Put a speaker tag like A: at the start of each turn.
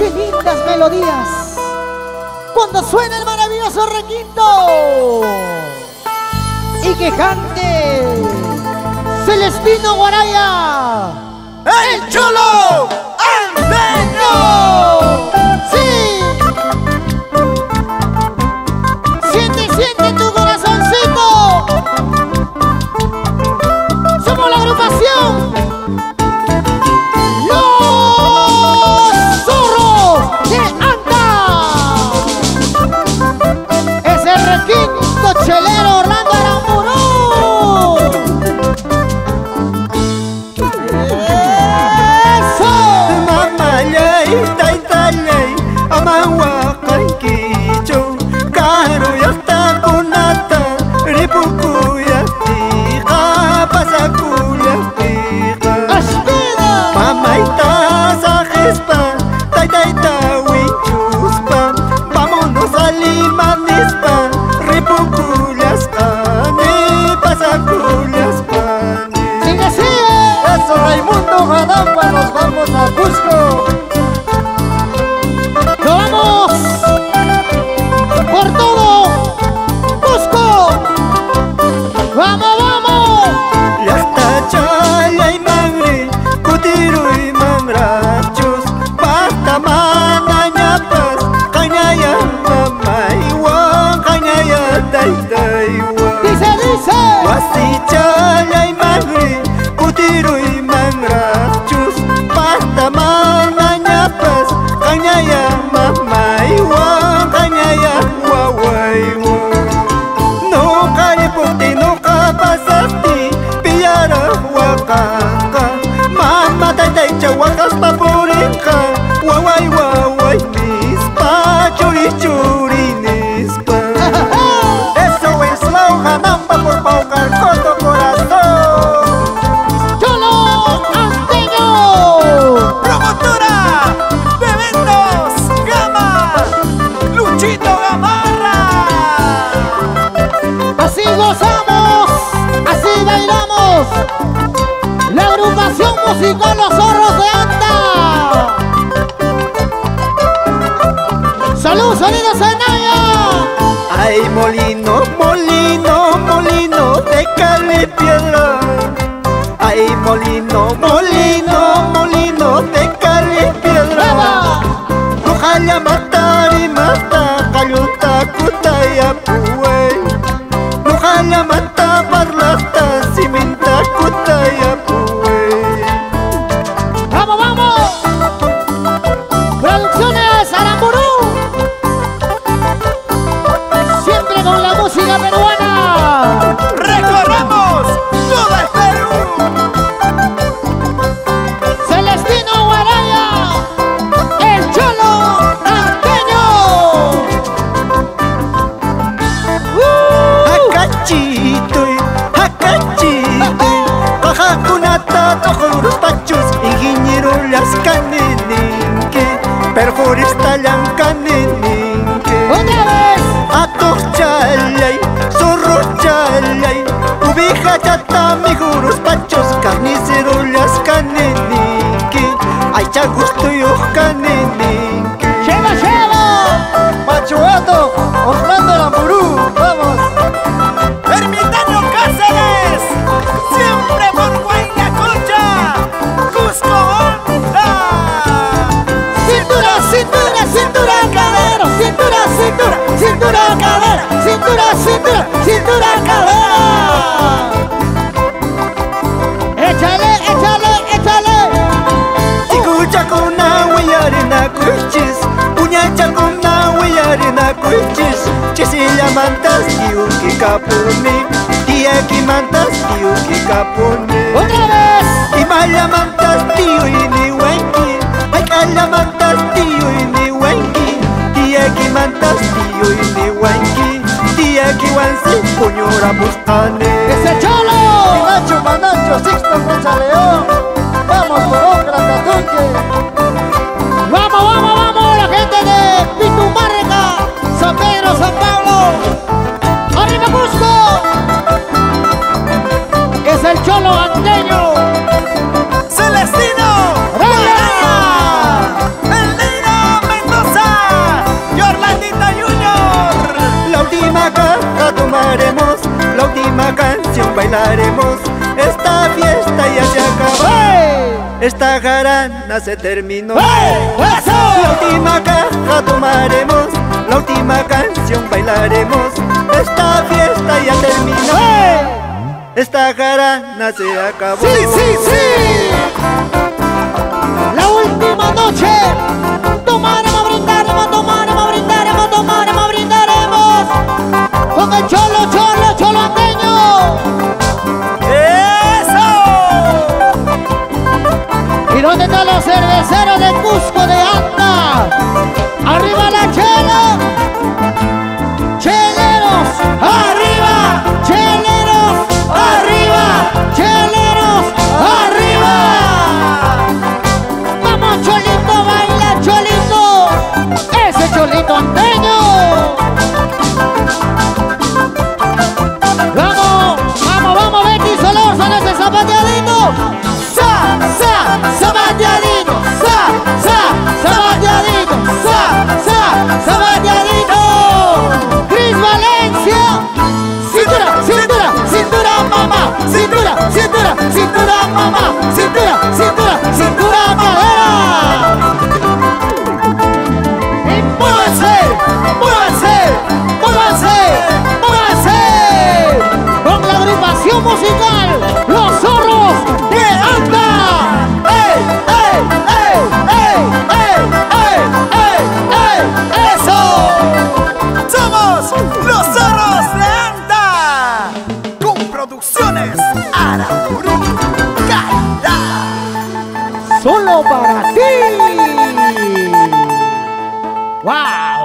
A: qué lindas melodías cuando suena el maravilloso requinto y que cante Celestino Guaraya,
B: ¡el Cholo Anteño!
A: ¡Sí! Siente tu corazoncito. Somos la agrupación Los Zorros de Anta. Es el requinto chelero Orlando Aramburu. ¡Eso!
C: Mamalay, taitalay, amawakay kicho, karo yakta kunata, ripuku yaktika, pasaku yaktika.
A: ¡Ashmida!
C: Mamaita sa jespa, taitaita wichuspa, vámonos a Lima nispa, ripuku yaskane, pasaku yaskane.
A: ¡Sigue, sigue!
C: Eso, Raimundo Jadapa, nos vamos a Cusco.
A: ¡Nos vamos! ¡Por todo! ¡Cusco! ¡Vamos, vamos!
C: Yasta chalay mangri, kutiru y mangrachos, pasta mana ñapas, cañaya mamaiwa, cañaya taitaiwa.
A: Dice.
C: Wasi chalay mangri, kutiru y mangrachos, pasta mana ñapas, cañaya mamaiwa, cañaya wawaiwa. No cariputi, no capasati, pillara huacanca, mama taitaicha huacas papurinca, wawai wawai nispa, churi churi nispa. Eso es la hojanamba por paucar corto corazón.
A: ¡Cholo Anteño!
B: Promotora de eventos Gama, Luchito Gamarra.
A: Así gozamos, así bailamos. La agrupación musical Los Zorros de Anta. ¡Salud, sonido Zenaya!
C: Ay, molino, molino, molino de cal y piedra. Ay, molino, molino, molino de cal y piedra.
A: ¡Brava!
C: Ojalá matar y mata, cayuta, cutaya, puey. Ojalá mata, parlata, ciminta, cutaya, puey.
A: ¡Vamos, vamos! Producciones Aramburu. Siempre con la música peruana.
B: Recorramos todo el Perú.
A: Celestino Guaraya, el Cholo Anteño.
C: Hakachitoy, hakachitoy, kajakunata tojuros pachos, ingeniero las caneninque, perforista lan caneninque.
A: Otra vez.
C: Atos chalay, zorro chalay, ubija chata mijuros pachos, carnicero las caneninque, ay chagusto yo caneninque.
A: Lleva, lleva.
C: Machuato, Orlando Aramburu, vamos.
B: Ermitaño Cáceres, siempre por Huaynacocha, Cusco Honda.
A: Cintura, cintura, cintura, cadera. Cintura, cintura, cintura, cadera. Cintura, cintura, cintura, cadera. Échale, échale, échale.
C: Escucha con agua y arena cuchis, puñacha con agua y arena cuchis. Chisilla mantas, tío que capone, tía que mantas, tío que capone.
A: Otra vez.
C: Y mala mantas, tío y ni wenki, ay cala mantas, tío y ni wenki. Tía que mantas, tío y ni wenki, tía que wansi, puñora bustane.
A: ¡Ese Cholo!
C: Nacho Manacho, Sixto Concha León, vamos por Ocra, Catunque.
A: ¡Vamos, vamos, vamos! La gente de Pitumarca, San Pedro, San Pablo. ¡Arriba Cusco! Es el Cholo Anteño.
B: Celestino
A: ¡Raya!
B: el Nino
C: bailaremos. Esta fiesta ya se acabó.
A: ¡Hey!
C: Esta jarana se terminó.
A: ¡Hey! ¡Eso!
C: La última caja tomaremos, la última canción bailaremos. Esta fiesta ya terminó.
A: ¡Hey!
C: Esta jarana se acabó.
A: ¡Sí, sí, sí! La última noche. Tomaremos, brindaremos, tomaremos, brindaremos, tomaremos, brindaremos. Con el cholo, cholo, cholo andeño.
B: ¡Eso!
A: ¿Y dónde están los cerveceros de Cusco de Anda? ¡Arriba la chela! ¡Cheleros! ¡Arriba! ¡Cheleros! ¡Arriba! ¡Cheleros! ¡Arriba! ¡Vamos, Cholito, baila, Cholito! ¡Ese Cholito andeño! ¡Vamos! ¡Vamos, vamos, Betty Solórzano, ese zapateadito! ¡Sa, sa, zapateadito! ¡Sa, sa, zapateadito! ¡Sa, sa, zapateadito! ¡Cris Valencia! ¡Cintura, cintura, cintura, mamá! ¡Cintura, cintura, cintura, mamá! ¡Cintura, cintura, cintura, madera! ¡Y muévanse! ¡Muévanse! ¡Muévanse! ¡Muévanse! Con la agrupación musical Los Zorros de Anda. ¡Ey, ey, ey, ey, ey, ey, ey, ey! ¡Eso!
B: ¡Somos los Zorros de Anta! Con producciones Aramburu Calidad.
A: Solo para ti. ¡Wow!